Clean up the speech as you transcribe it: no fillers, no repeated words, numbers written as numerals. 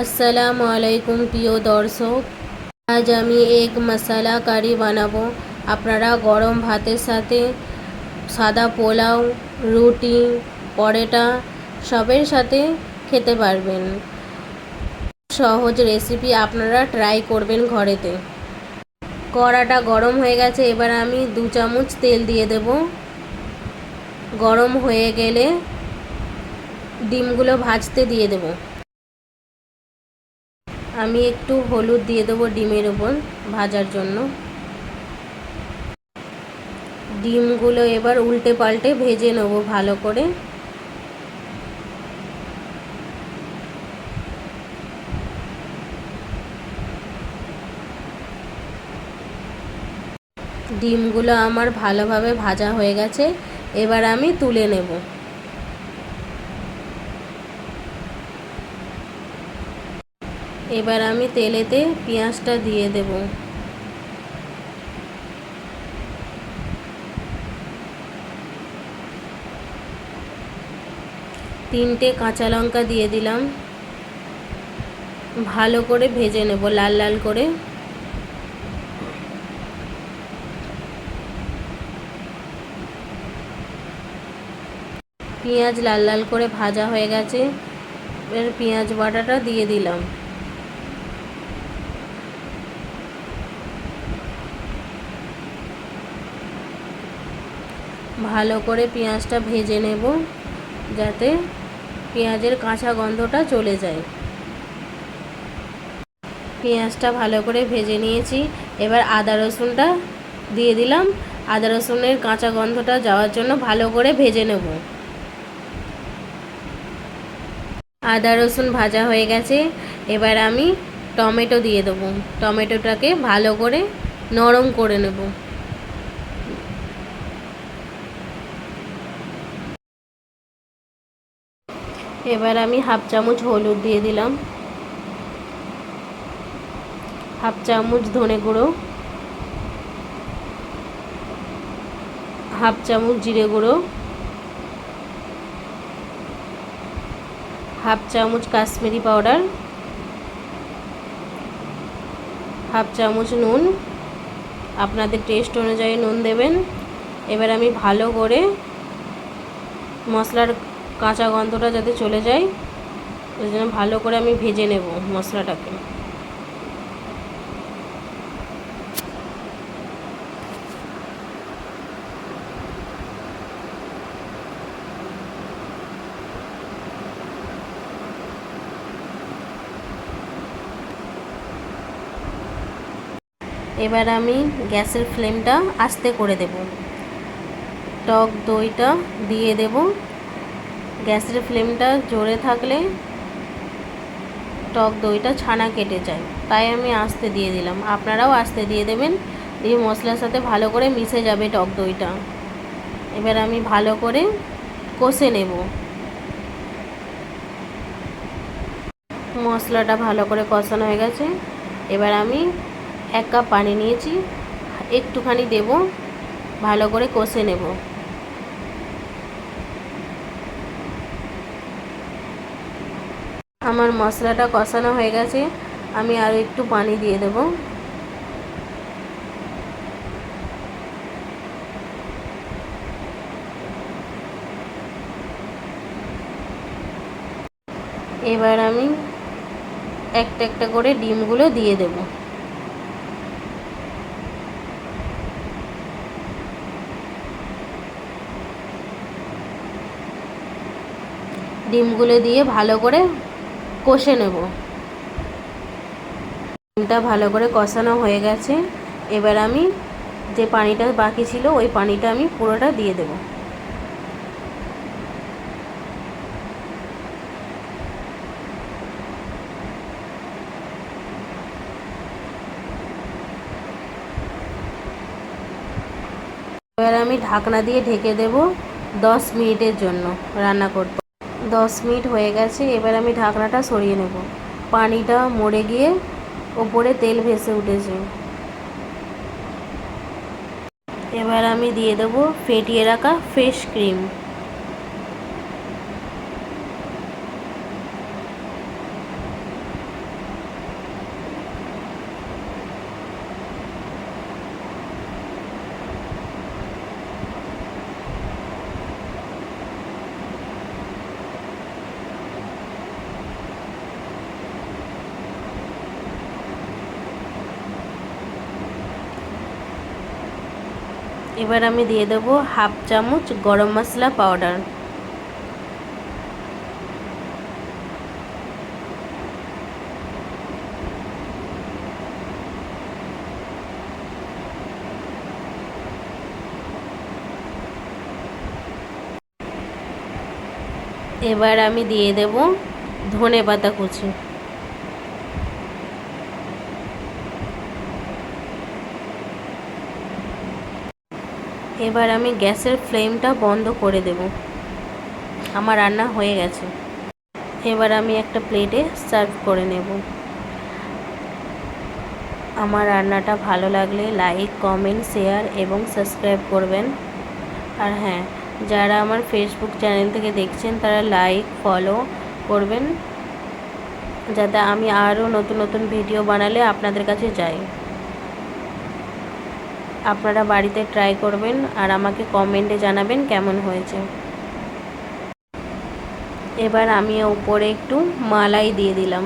আসসালামু আলাইকুম প্রিয় দর্শক, আজ আমি এক মশলা কারি বানাবো। আপনারা গরম ভাতের সাথে, সাদা পোলাও, রুটি, পরোটা সবের সাথে খেতে পারবেন। সহজ রেসিপি, আপনারা ট্রাই করবেন ঘরেতে। কড়াটা গরম হয়ে গেছে, এবার আমি 2 চামচ তেল দিয়ে দেব। গরম হয়ে গেলে ডিমগুলো ভাজতে দিয়ে দেব। আমি একটু হলুদ দিয়ে দেবো ডিমের ওপর ভাজার জন্য। ডিমগুলো এবার উল্টে পাল্টে ভেজে নেব ভালো করে। ডিমগুলো আমার ভালোভাবে ভাজা হয়ে গেছে, এবার আমি তুলে নেব। এবার আমি তেলেতে পেঁয়াজটা দিয়ে দেব। তিনটে কাঁচা লঙ্কা দিয়ে দিলাম। ভালো করে ভেজে নেব লাল লাল করে। পেঁয়াজ লাল লাল করে ভাজা হয়ে গেছে, এবার পেঁয়াজ বাটাটা দিয়ে দিলাম। ভালো করে পেঁয়াজটা ভেজে নেব যাতে পেঁয়াজের কাঁচা গন্ধটা চলে যায়। পেঁয়াজটা ভালো করে ভেজে নিয়েছি, এবার আদা রসুনটা দিয়ে দিলাম। আদা রসুনের কাঁচা গন্ধটা যাওয়ার জন্য ভালো করে ভেজে নেব। আদা রসুন ভাজা হয়ে গেছে, এবার আমি টমেটো দিয়ে দেবো। টমেটোটাকে ভালো করে নরম করে নেব। এবার আমি হাফ চামচ হলুদ দিয়ে দিলাম, হাফ চামচ ধনে গুঁড়ো, হাফ চামচ জিরে গুঁড়ো, হাফ চামচ কাশ্মীরি পাউডার, হাফ চামচ নুন। আপনাদের টেস্ট অনুযায়ী নুন দেবেন। এবার আমি ভালো করে মশলার কাঁচা গন্ধটা যাতে চলে যায় ওই জন্য ভালো করে আমি ভেজে নেব মশলাটাকে। এবার আমি গ্যাসের ফ্লেমটা আস্তে করে দেব। টক দইটা দিয়ে দেব। গ্যাসের ফ্লেমটা জোরে থাকলে টক দইটা ছানা কেটে যায়, তাই আমি আস্তে দিয়ে দিলাম। আপনারাও আস্তে দিয়ে দেবেন, এই মশলার সাথে ভালো করে মিশে যাবে টক দইটা। এবার আমি ভালো করে কষে নেব। মশলাটা ভালো করে কষানো হয়ে গেছে, এবার আমি 1 কাপ পানি নিয়েছি, একটুখানি দেব, ভালো করে কষে নেব। আমার মশলাটা কষানো হয়ে গেছে, আমি আরও একটু পানি দিয়ে দেব। এবার আমি একটা একটা করে ডিমগুলো দিয়ে দেব। ডিমগুলো দিয়ে ভালো করে কষে নেব। ডিমটা ভালো করে কষানো হয়ে গেছে, এবার আমি যে পানিটা বাকি ছিল ওই পানিটা আমি পুরোটা দিয়ে দেব। এবার আমি ঢাকনা দিয়ে ঢেকে দেব 10 মিনিটের জন্য রান্না করতে। 10 মিনিট হয়ে গেছে, এবার আমি ঢাকনাটা সরিয়ে নেব। পানিটা মরে গিয়ে ওপরে তেল ভেসে উঠেছে। এবার আমি দিয়ে দেব ফেটিয়ে রাখা ফ্রেশ ক্রিম। এবার আমি দিয়ে দেবো হাফ চামচ গরম মশলা পাউডার। এবার আমি দিয়ে দেব ধনেপাতা কুচি। এবার আমি গ্যাসের ফ্লেমটা বন্ধ করে দেব। আমার রান্না হয়ে গেছে। এবার আমি একটা প্লেটে সার্ভ করে নেব। আমার রান্নাটা ভালো লাগলে লাইক, কমেন্ট, শেয়ার এবং সাবস্ক্রাইব করবেন। আর হ্যাঁ, যারা আমার ফেসবুক চ্যানেল থেকে দেখছেন তারা লাইক, ফলো করবেন, যাতে আমি আরও নতুন নতুন ভিডিও বানালে আপনাদের কাছে যাই। আপনারা বাড়িতে ট্রাই করবেন আর আমাকে কমেন্টে জানাবেন কেমন হয়েছে। এবার আমি উপরে একটু মালাই দিয়ে দিলাম।